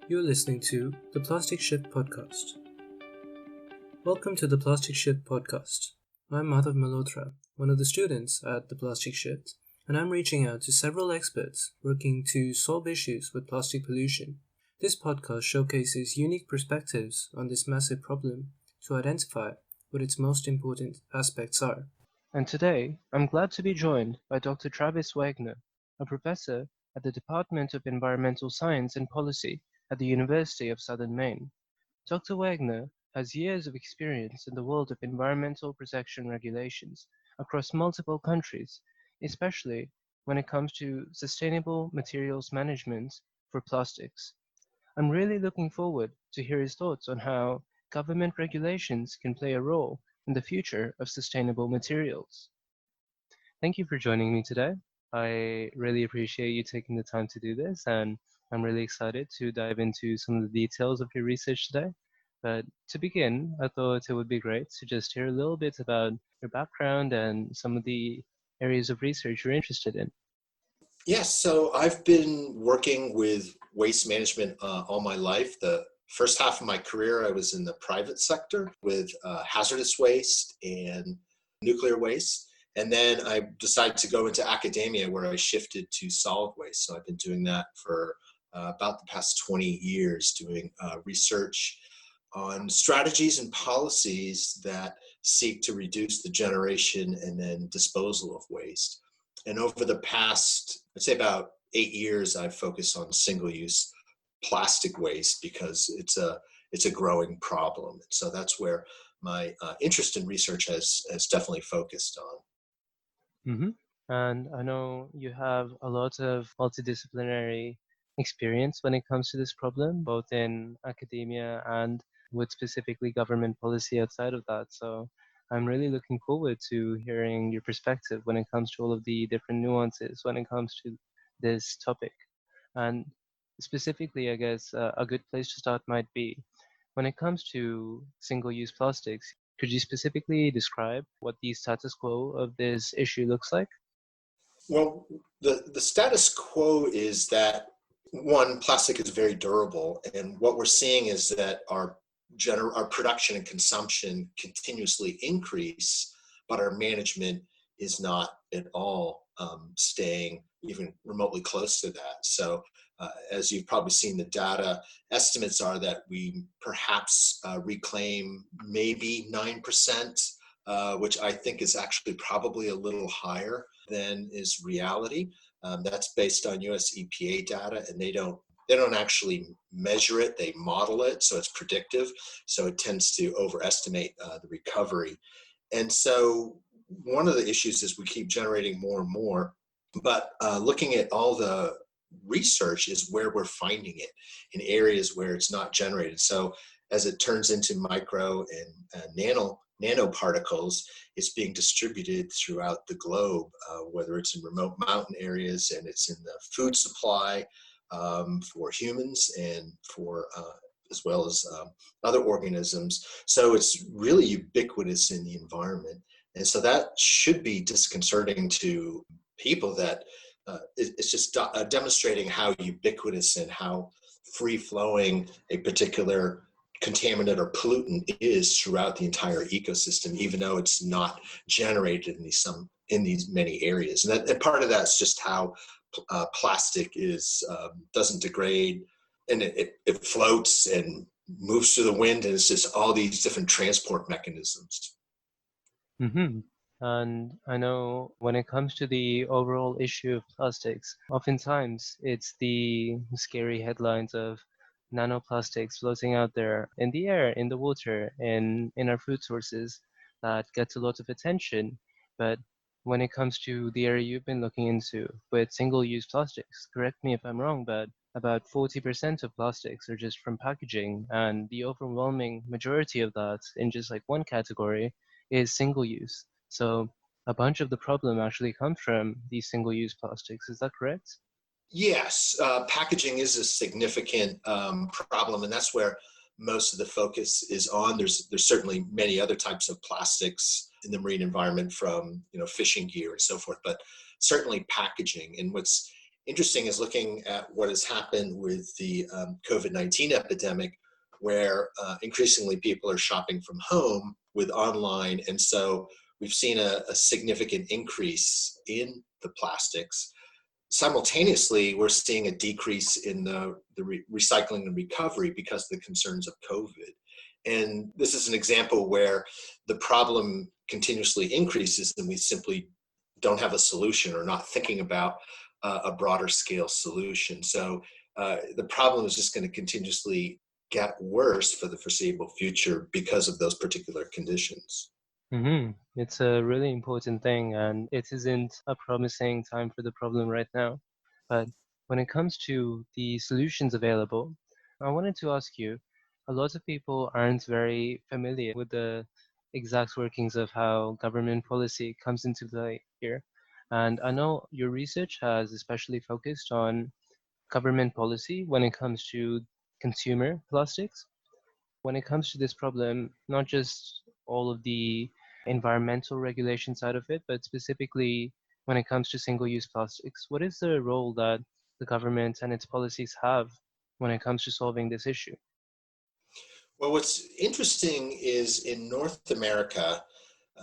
You're listening to the Plastic Shift Podcast. Welcome to the Plastic Shift Podcast. I'm Madhav Malhotra, one of the students at the Plastic Shift, and I'm reaching out to several experts working to solve issues with plastic pollution. This podcast showcases unique perspectives on this massive problem to identify what its most important aspects are. And today, I'm glad to be joined by Dr. Travis Wagner, a professor at the Department of Environmental Science and Policy at the University of Southern Maine. Dr. Wagner has years of experience in the world of environmental protection regulations across multiple countries, especially when it comes to sustainable materials management for plastics. I'm really looking forward to hear his thoughts on how government regulations can play a role in the future of sustainable materials. Thank you for joining me today. I really appreciate you taking the time to do this, and I'm really excited to dive into some of the details of your research today. But to begin, I thought it would be great to just hear a little bit about your background and some of the areas of research you're interested in. Yes, so I've been working with waste management all my life. The first half of my career, I was in the private sector with hazardous waste and nuclear waste. And then I decided to go into academia where I shifted to solid waste. So I've been doing that for about the past 20 years, doing research on strategies and policies that seek to reduce the generation and then disposal of waste. And over the past, I'd say about 8 years, I've focused on single-use plastic waste because it's a growing problem. So that's where my interest in research has definitely focused on. Mm-hmm. And I know you have a lot of multidisciplinary experience when it comes to this problem, both in academia and with specifically government policy outside of that. So I'm really looking forward to hearing your perspective when it comes to all of the different nuances when it comes to this topic. And specifically, I guess a good place to start might be when it comes to single-use plastics. Could you specifically describe what the status quo of this issue looks like? Well, the status quo is that, one, plastic is very durable. And what we're seeing is that our production and consumption continuously increase, but our management is not at all staying even remotely close to that. So as you've probably seen the data, estimates are that we perhaps reclaim maybe 9%, which I think is actually probably a little higher than is reality. That's based on US EPA data, and they don't actually measure it, they model it, so it's predictive. So it tends to overestimate the recovery. And so one of the issues is we keep generating more and more, but looking at all the research is where we're finding it in areas where it's not generated. So as it turns into micro and nanoparticles, it's being distributed throughout the globe, whether it's in remote mountain areas and it's in the food supply for humans and for as well as other organisms. So it's really ubiquitous in the environment. And so that should be disconcerting to people that it's just demonstrating how ubiquitous and how free-flowing a particular contaminant or pollutant is throughout the entire ecosystem, even though it's not generated in these many areas. And part of that's just how plastic doesn't degrade, and it floats and moves through the wind, and it's just all these different transport mechanisms. Mm-hmm. And I know when it comes to the overall issue of plastics, oftentimes it's the scary headlines of nanoplastics floating out there in the air, in the water, in our food sources that gets a lot of attention. But when it comes to the area you've been looking into with single-use plastics, correct me if I'm wrong, but about 40% of plastics are just from packaging, and the overwhelming majority of that in just like one category is single-use. So a bunch of the problem actually comes from these single-use plastics. Is that correct? Yes, packaging is a significant problem, and that's where most of the focus is on. There's certainly many other types of plastics in the marine environment, from fishing gear and so forth, but certainly packaging. And what's interesting is looking at what has happened with the COVID-19 epidemic, where increasingly people are shopping from home with online. And so we've seen a significant increase in the plastics. Simultaneously, we're seeing a decrease in the recycling and recovery because of the concerns of COVID. And this is an example where the problem continuously increases and we simply don't have a solution or not thinking about a broader scale solution. So the problem is just going to continuously get worse for the foreseeable future because of those particular conditions. It's a really important thing, and it isn't a promising time for the problem right now. But when it comes to the solutions available, I wanted to ask you, a lot of people aren't very familiar with the exact workings of how government policy comes into play here. And I know your research has especially focused on government policy when it comes to consumer plastics. When it comes to this problem, not just all of the environmental regulation side of it, but specifically when it comes to single-use plastics, what is the role that the government and its policies have when it comes to solving this issue? Well, what's interesting is in North America,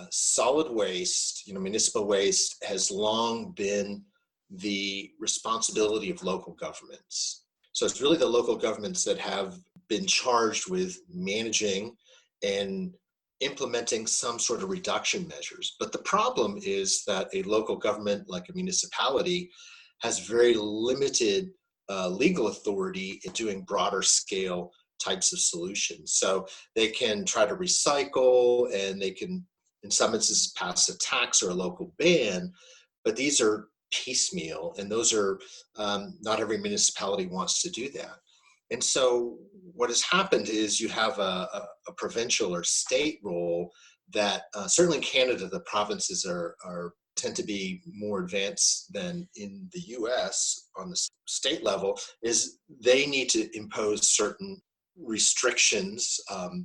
solid waste, municipal waste has long been the responsibility of local governments. So it's really the local governments that have been charged with managing and implementing some sort of reduction measures. But the problem is that a local government, like a municipality, has very limited legal authority in doing broader scale types of solutions. So they can try to recycle and they can, in some instances, pass a tax or a local ban, but these are piecemeal, and those are not every municipality wants to do that. And so what has happened is you have a provincial or state role that certainly in Canada, the provinces tend to be more advanced than in the US on the state level, is they need to impose certain restrictions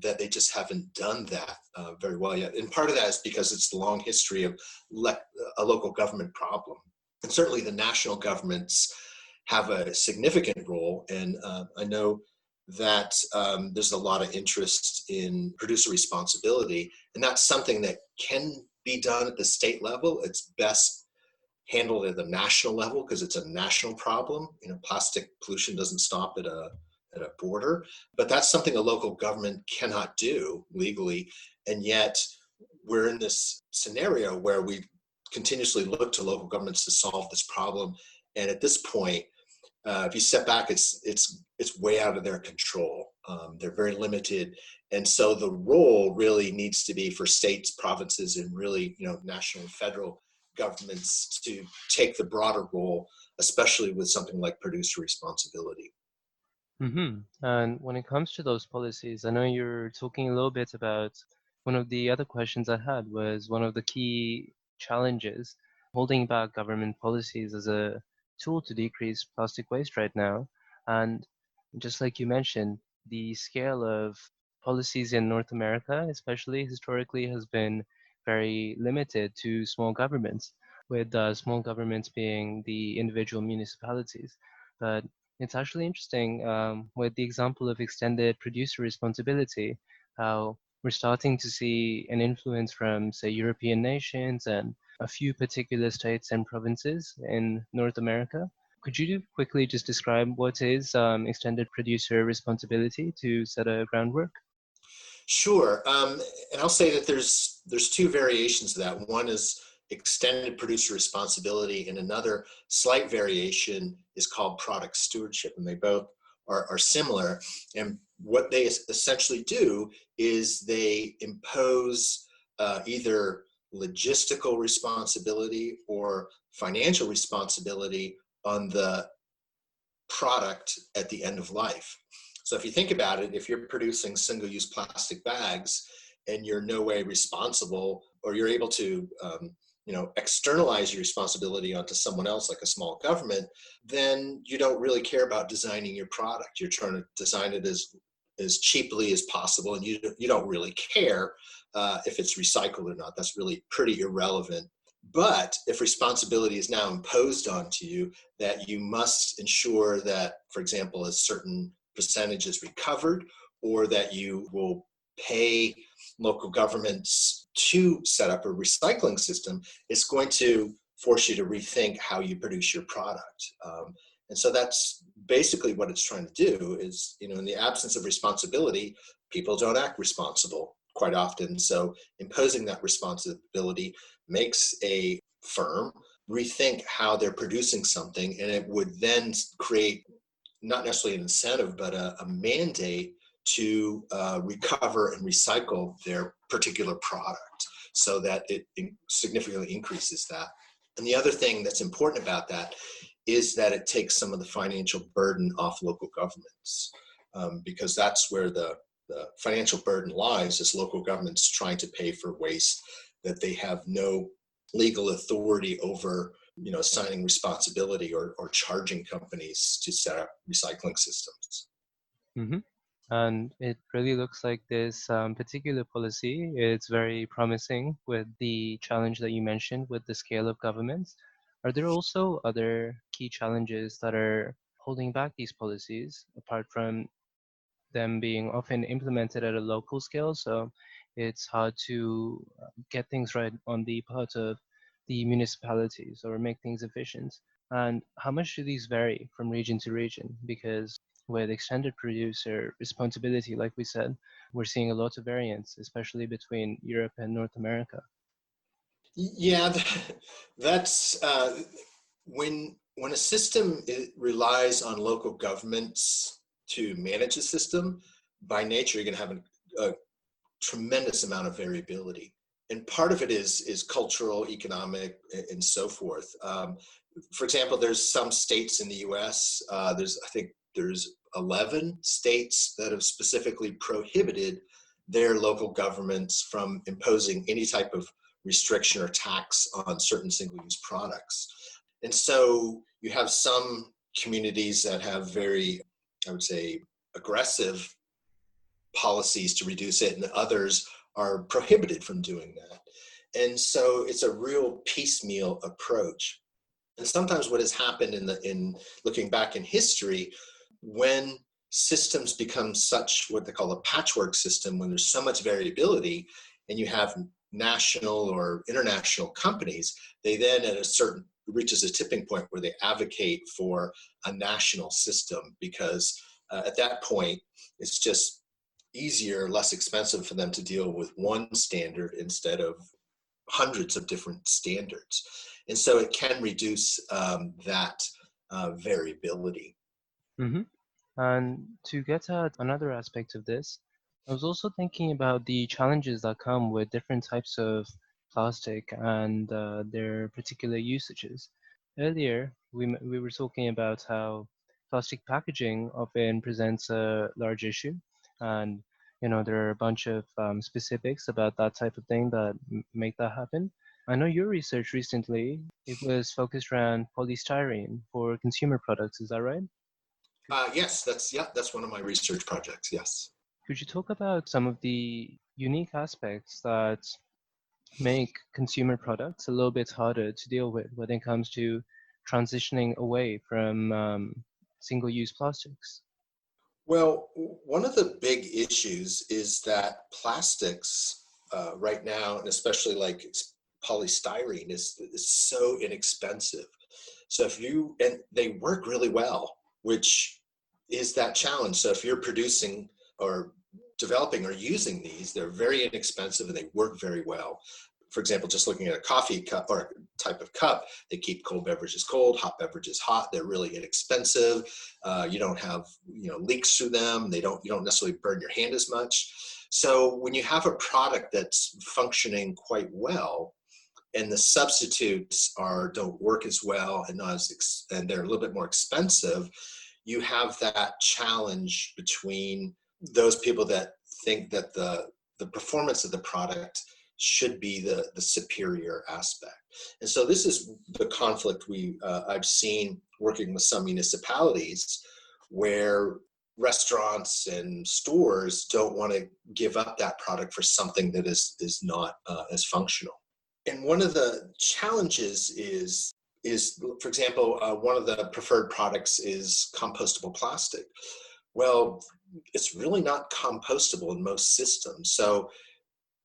that they just haven't done that very well yet. And part of that is because it's the long history of a local government problem. And certainly the national governments have a significant role. And I know that there's a lot of interest in producer responsibility. And that's something that can be done at the state level. It's best handled at the national level because it's a national problem. Plastic pollution doesn't stop at a border, but that's something a local government cannot do legally. And yet we're in this scenario where we continuously look to local governments to solve this problem. And at this point, if you step back, it's way out of their control. They're very limited. And so the role really needs to be for states, provinces, and really, national and federal governments to take the broader role, especially with something like producer responsibility. And when it comes to those policies, I know you're talking a little bit about one of the other questions I had was one of the key challenges holding back government policies as a tool to decrease plastic waste right now. And just like you mentioned, the scale of policies in North America, especially historically, has been very limited to small governments, with small governments being the individual municipalities. But it's actually interesting with the example of extended producer responsibility, how we're starting to see an influence from, say, European nations and a few particular states and provinces in North America. Could you quickly just describe what is extended producer responsibility to set a groundwork? Sure. And I'll say that there's two variations of that. One is extended producer responsibility, and another slight variation is called product stewardship, and they both are similar. And what they essentially do is they impose either logistical responsibility or financial responsibility on the product at the end of life. So if you think about it, if you're producing single-use plastic bags and you're no way responsible, or you're able to externalize your responsibility onto someone else, like a small government, then you don't really care about designing your product. You're trying to design it as cheaply as possible, and you don't really care if it's recycled or not. That's really pretty irrelevant. But if responsibility is now imposed onto you, that you must ensure that, for example, a certain percentage is recovered, or that you will pay local governments to set up a recycling system, it's going to force you to rethink how you produce your product. And so that's basically what it's trying to do is, in the absence of responsibility, people don't act responsible quite often. So imposing that responsibility makes a firm rethink how they're producing something, and it would then create not necessarily an incentive, but a mandate to recover and recycle their particular product so that it significantly increases that. And the other thing that's important about that is that it takes some of the financial burden off local governments, because that's where the financial burden lies, is local governments trying to pay for waste that they have no legal authority over, assigning responsibility or charging companies to set up recycling systems. Mm-hmm. And it really looks like this particular policy is very promising with the challenge that you mentioned with the scale of governments. Are there also other key challenges that are holding back these policies, apart from them being often implemented at a local scale? So it's hard to get things right on the part of the municipalities or make things efficient. And how much do these vary from region to region? Because with extended producer responsibility, like we said, we're seeing a lot of variance, especially between Europe and North America. Yeah, that's when a system relies on local governments to manage a system. By nature, you're going to have a tremendous amount of variability, and part of it is cultural, economic, and so forth. For example, there's some states in the U.S. I think there's 11 states that have specifically prohibited their local governments from imposing any type of restriction or tax on certain single-use products. And so you have some communities that have very, I would say, aggressive policies to reduce it, and others are prohibited from doing that. And so it's a real piecemeal approach. And sometimes what has happened in looking back in history, when systems become such what they call a patchwork system, when there's so much variability and you have national or international companies, they then at a certain reaches a tipping point where they advocate for a national system, because at that point it's just easier, less expensive for them to deal with one standard instead of hundreds of different standards. And so it can reduce that variability. Mm-hmm. And to get at another aspect of this, I was also thinking about the challenges that come with different types of plastic and their particular usages. Earlier, we were talking about how plastic packaging often presents a large issue, and there are a bunch of specifics about that type of thing that make that happen. I know your research recently, it was focused around polystyrene for consumer products, is that right? Yes, that's one of my research projects. Yes. Could you talk about some of the unique aspects that make consumer products a little bit harder to deal with when it comes to transitioning away from single-use plastics? Well, one of the big issues is that plastics right now, and especially like polystyrene, is so inexpensive. So and they work really well, which is that challenge. So if you're producing or developing or using these, they're very inexpensive and they work very well. For example, just looking at a coffee cup or type of cup, they keep cold beverages cold, hot beverages hot. They're really inexpensive. You don't have leaks through them. You don't necessarily burn your hand as much. So when you have a product that's functioning quite well, and the substitutes don't work as well and and they're a little bit more expensive, you have that challenge between those people that think that the performance of the product should be the superior aspect. And so this is the conflict I've seen working with some municipalities, where restaurants and stores don't want to give up that product for something that is not as functional. And one of the challenges is for example, one of the preferred products is compostable plastic. Well, it's really not compostable in most systems. So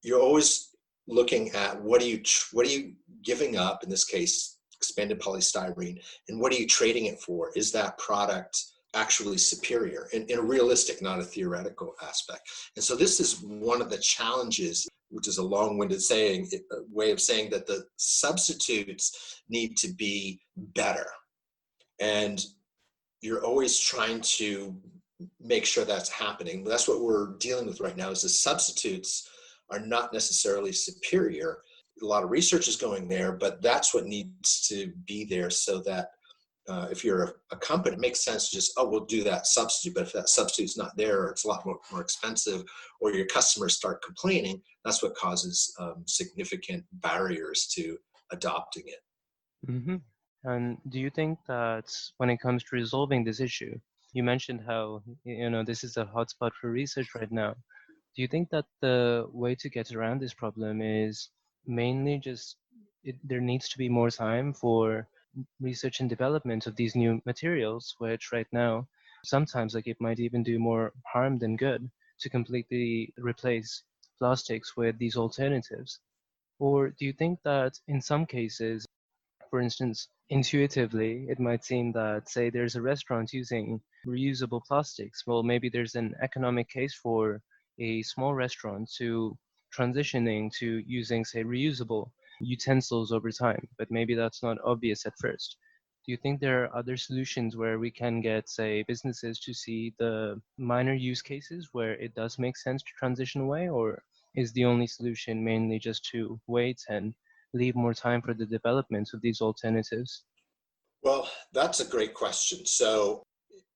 you're always looking at what are you giving up, in this case expanded polystyrene, and what are you trading it for? Is that product actually superior in a realistic, not a theoretical aspect? And so this is one of the challenges, which is a long-winded way of saying that the substitutes need to be better. And you're always trying to make sure that's happening. That's what we're dealing with right now, is the substitutes are not necessarily superior. A lot of research is going there, but that's what needs to be there, so that if you're a company, it makes sense to just, we'll do that substitute. But if that substitute's not there, or it's a lot more expensive, or your customers start complaining, that's what causes significant barriers to adopting it. Mm-hmm. And do you think that when it comes to resolving this issue, you mentioned how, this is a hotspot for research right now. Do you think that the way to get around this problem is mainly just there needs to be more time for research and development of these new materials, which right now sometimes it might even do more harm than good, to completely replace plastics with these alternatives? Or do you think that in some cases, for instance, intuitively, it might seem that, say, there's a restaurant using reusable plastics. Well, maybe there's an economic case for a small restaurant to transitioning to using, say, reusable utensils over time, but maybe that's not obvious at first. Do you think there are other solutions where we can get, say, businesses to see the minor use cases where it does make sense to transition away, or is the only solution mainly just to wait and leave more time for the development of these alternatives? Well, that's a great question. So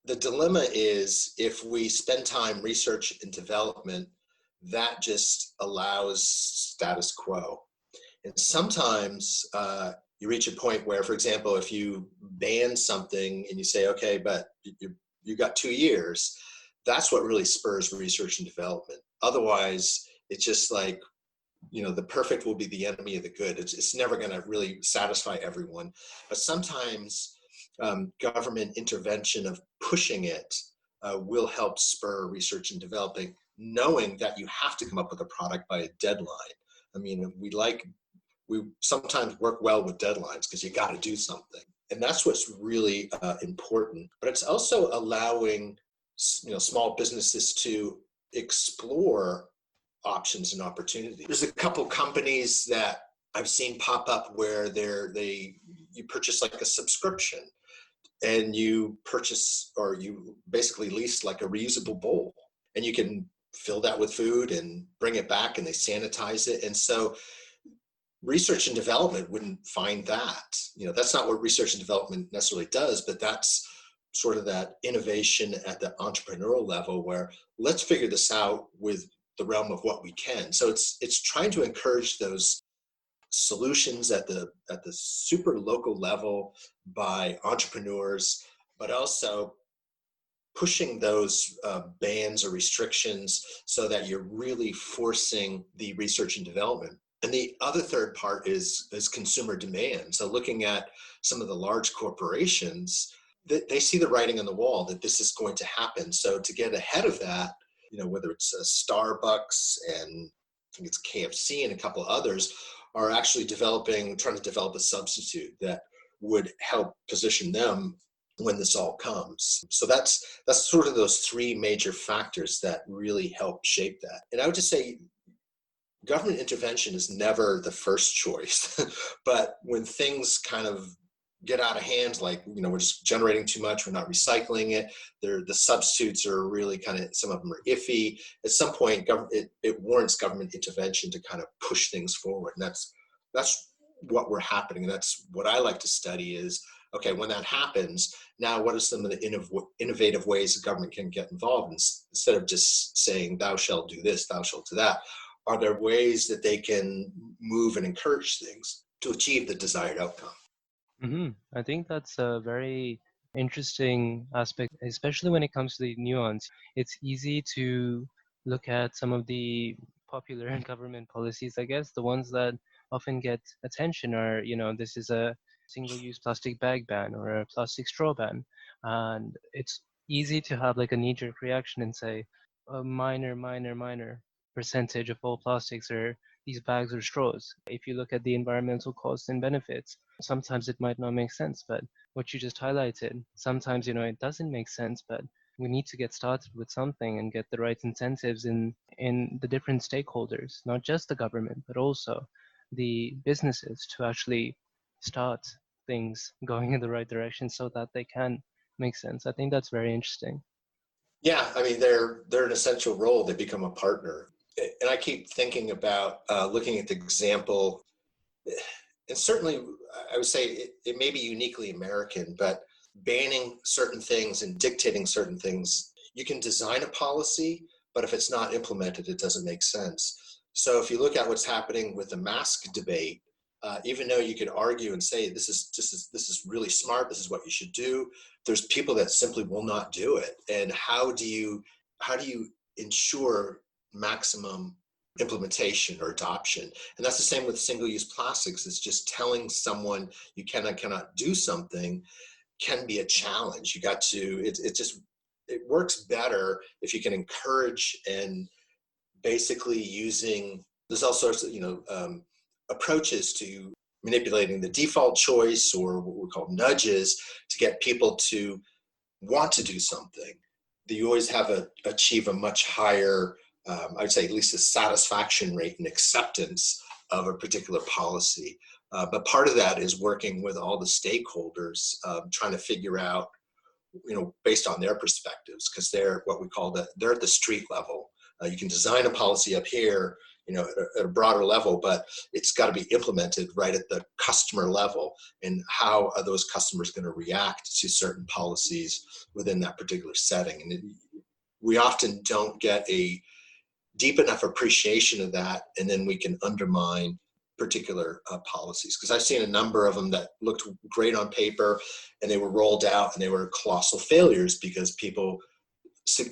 the dilemma is, if we spend time research and development, that just allows status quo. And sometimes you reach a point where, for example, if you ban something and you say, okay, but you got 2 years, that's what really spurs research and development. Otherwise, it's just like, the perfect will be the enemy of the good. It's never going to really satisfy everyone. But sometimes government intervention of pushing it will help spur research and developing, knowing that you have to come up with a product by a deadline. I mean, we sometimes work well with deadlines because you got to do something. And that's what's really important. But it's also allowing small businesses to explore options and opportunities. There's a couple companies that I've seen pop up where you purchase like a subscription, and you purchase, or you basically lease like a reusable bowl, and you can fill that with food and bring it back, and they sanitize it. And so research and development wouldn't find that. That's not what research and development necessarily does, but that's sort of that innovation at the entrepreneurial level, where let's figure this out with the realm of what we can. So it's trying to encourage those solutions at the super local level by entrepreneurs, but also pushing those bans or restrictions so that you're really forcing the research and development. And the other third part is consumer demand. So looking at some of the large corporations, they see the writing on the wall that this is going to happen. So to get ahead of that, whether it's Starbucks, and I think it's KFC and a couple of others, are actually trying to develop a substitute that would help position them when this all comes. So that's sort of those three major factors that really help shape that. And I would just say government intervention is never the first choice, but when things kind of get out of hand, like, we're just generating too much, we're not recycling it, the substitutes are really kind of, some of them are iffy. At some point, it warrants government intervention to kind of push things forward. And that's what we're happening. And that's what I like to study is, okay, when that happens, now what are some of the innovative ways the government can get involved? Instead of just saying, thou shalt do this, thou shalt do that, are there ways that they can move and encourage things to achieve the desired outcome? Mm-hmm. I think that's a very interesting aspect, especially when it comes to the nuance. It's easy to look at some of the popular government policies, I guess, the ones that often get attention are, this is a single-use plastic bag ban or a plastic straw ban. And it's easy to have like a knee-jerk reaction and say a minor percentage of all plastics are these bags or straws. If you look at the environmental costs and benefits, sometimes it might not make sense, but what you just highlighted, sometimes, it doesn't make sense, but we need to get started with something and get the right incentives in the different stakeholders, not just the government, but also the businesses to actually start things going in the right direction so that they can make sense. I think that's very interesting. Yeah, I mean, they're an essential role. They become a partner. And I keep thinking about looking at the example, and certainly I would say it may be uniquely American, but banning certain things and dictating certain things, you can design a policy, but if it's not implemented, it doesn't make sense. So if you look at what's happening with the mask debate, even though you could argue and say this is really smart, this is what you should do, there's people that simply will not do it. And how do you ensure maximum implementation or adoption? And that's the same with single-use plastics. It's just telling someone you cannot do something can be a challenge. You got to, it works better if you can encourage, and basically using, there's all sorts of, approaches to manipulating the default choice, or what we call nudges, to get people to want to do something. You always achieve a much higher, I'd say at least a satisfaction rate and acceptance of a particular policy. But part of that is working with all the stakeholders, trying to figure out, based on their perspectives, because they're they're at the street level. You can design a policy up here, at a broader level, but it's got to be implemented right at the customer level. And how are those customers going to react to certain policies within that particular setting? And we often don't get a deep enough appreciation of that, and then we can undermine particular policies. Because I've seen a number of them that looked great on paper, and they were rolled out, and they were colossal failures because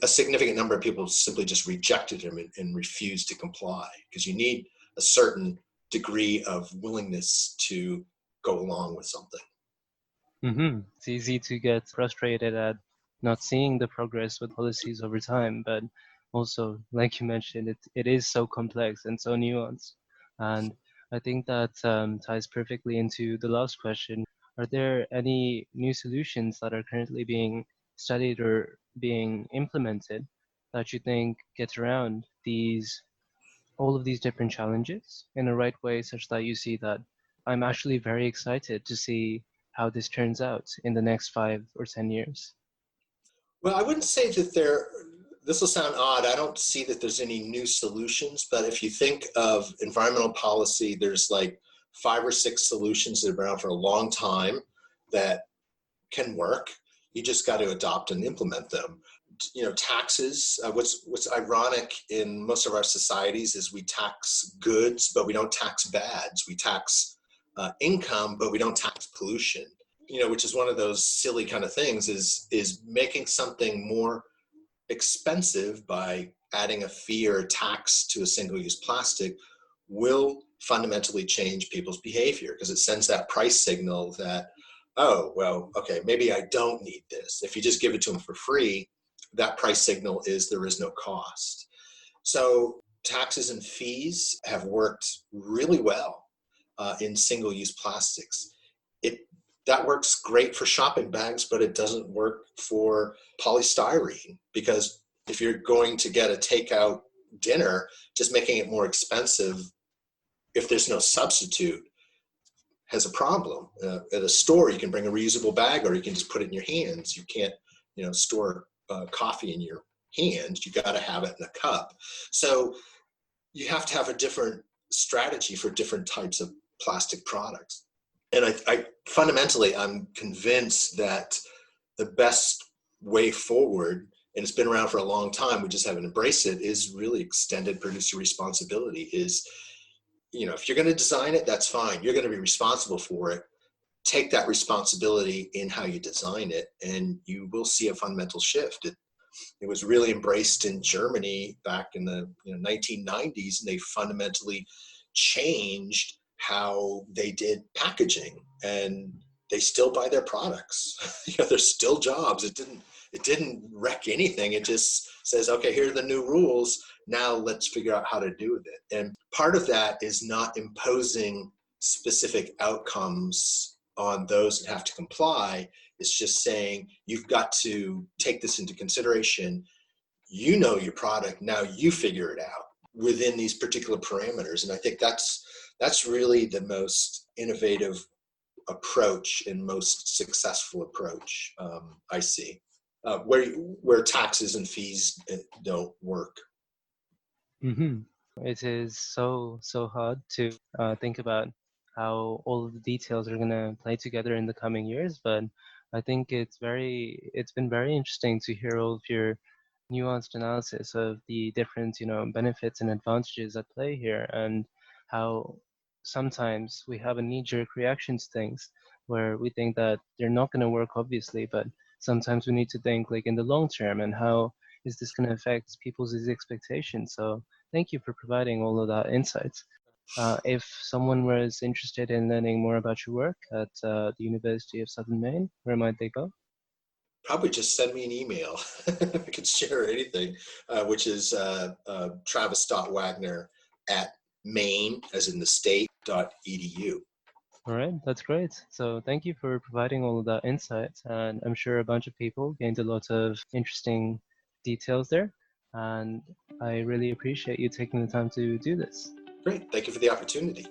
a significant number of people simply just rejected them and refused to comply, because you need a certain degree of willingness to go along with something. It's easy to get frustrated at not seeing the progress with policies over time, but also, like you mentioned, it is so complex and so nuanced. And I think that ties perfectly into the last question. Are there any new solutions that are currently being studied or being implemented that you think get around all of these different challenges in a right way, such that you see that I'm actually very excited to see how this turns out in the next 5 or 10 years? Well, I wouldn't say that this will sound odd. I don't see that there's any new solutions, but if you think of environmental policy, there's like 5 or 6 solutions that have been around for a long time that can work. You just got to adopt and implement them. Taxes, what's ironic in most of our societies is we tax goods, but we don't tax bads. We tax income, but we don't tax pollution. Which is one of those silly kind of things, is making something more expensive by adding a fee or a tax to a single-use plastic will fundamentally change people's behavior, because it sends that price signal that, oh, well, okay, maybe I don't need this. If you just give it to them for free, that price signal is there is no cost. So taxes and fees have worked really well in single-use plastics. That works great for shopping bags, but it doesn't work for polystyrene, because if you're going to get a takeout dinner, just making it more expensive if there's no substitute has a problem. At a store, you can bring a reusable bag, or you can just put it in your hands. You can't, store coffee in your hand. You got to have it in a cup. So you have to have a different strategy for different types of plastic products. And I fundamentally, I'm convinced that the best way forward, and it's been around for a long time, we just haven't embraced it, is really extended producer responsibility. Is, if you're going to design it, that's fine. You're going to be responsible for it. Take that responsibility in how you design it, and you will see a fundamental shift. It was really embraced in Germany back in the 1990s, and they fundamentally changed how they did packaging, and they still buy their products. There's still jobs. It didn't wreck anything. It just says, okay, here are the new rules. Now let's figure out how to do with it. And part of that is not imposing specific outcomes on those that have to comply. It's just saying, you've got to take this into consideration. You know your product, now you figure it out within these particular parameters. And I think that's really the most innovative approach and most successful approach I see, where taxes and fees don't work. Mm-hmm. It is so hard to think about how all of the details are going to play together in the coming years, but I think it's been very interesting to hear all of your nuanced analysis of the different, benefits and advantages at play here, and how sometimes we have a knee-jerk reaction to things where we think that they're not going to work, obviously, but sometimes we need to think like in the long term, and how is this going to affect people's expectations. So thank you for providing all of that insights. If someone was interested in learning more about your work at the University of Southern Maine, where might they go? Probably just send me an email. I could share anything, which is travis.wagner@maine, as in the state.edu. All right, that's great. So thank you for providing all of that insight. And I'm sure a bunch of people gained a lot of interesting details there. And I really appreciate you taking the time to do this. Great. Thank you for the opportunity.